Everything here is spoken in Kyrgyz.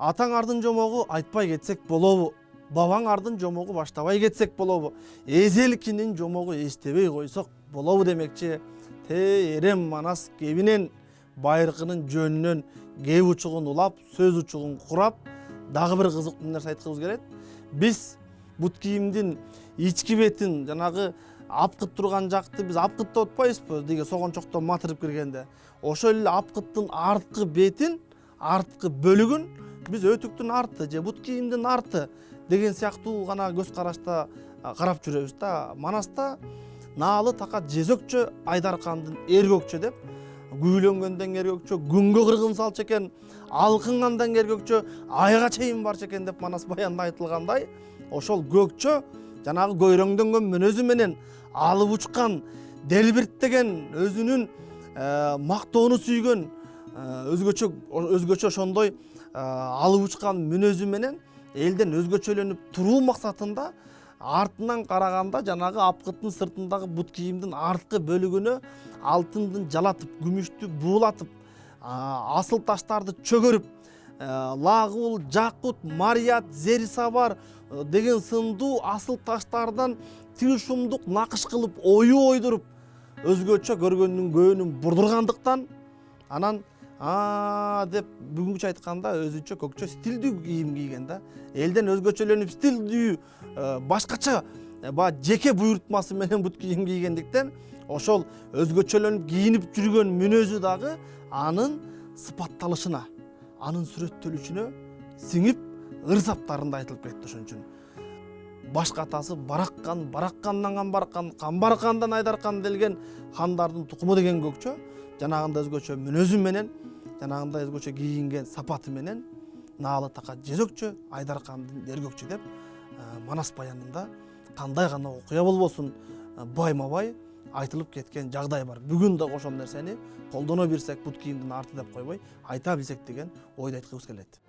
Атаңардын жомогу айтпай кетсек болобу, бабаңардын жомогу баштабай кетсек болобу, эзелкинин жомогу эстебей койсок болобу демекчи. Эрем Манас кебинен байыркынын жөнүнөн кеп учугун улап, сөз учугун курап, дагы бир кызыктуу нерсе айткыбыз келет. Биз бут кийимдин ички бетин, жанагы апкыт турган жакты биз апкыт деп атпайбызбы, деге согончоктон матырып киргенде. Ошол эле апкыттын арткы бетин, арткы бөлүгүн биз өтүктүн арты же бут кийимдин арты деген сыяктуу гана көз карашта карап жүрөбүз да. Манаста наалы такат жезөкчө Айдаркандын эргөкчө деп, күүлөнгөндөн эргөкчө күнгө кыргын салчу экен, алкынгандан эргөкчө айга чейин барчу экен деп Манас баянда айтылгандай, ошол көкчө жанагы көйрөңдөнгөн мүнөзү менен алып учкан, делбирттеген, өзүнүн мактоону сүйгөн, өзгөчө ошондой алып учкан мүнөзү менен элден өзгөчөлөнүп туруу максатында артынан караганда жанагы апкыттын сыртындагы бут кийимдин арткы бөлүгүнө алтындын жалатып, күмүштү буулатып, асыл таштарды чөгөрүп, лагул, жакут, марият, зерисабар деген сындуу асыл таштардан тил шумдук накыш кылып, ою ойдуруп, өзгөчө көргөндүн көөнүн бурдургандыктан анан деп бүгүнкүчө айтканда өзүнчө көкчө стилдүү кийим кийген да. Элден өзгөчөлөнүп стилдүү, башкача жеке буйртмасы менен бут кийим кийгендиктен ошол өзгөчөлөнүп кийинип жүргөн мүнөзү дагы анын сыпатталышына, анын сүрөттөлүшүнө сиңип ыр саптарында айтылып кетти. Ошон үчүн башка атасы Бараккан, Бараккандан Камбаркан, Камбаркандан Айдаркан делген хандардын тукуму деген көкчө жанагында өзгөчө мүнөзү менен, жанагында өзгөчө кийинген сапаты менен наалы такат жезөкчө Айдаркандын эргөкчү деп Манас баянында кандай гана окуя болбосун байма-бай айтылып кеткен жагдай бар. Бүгүн да ошол нерсени колдоно билсек бут кийимдин арты деп койбой, айта билсек деген ойду айткыбыз келет.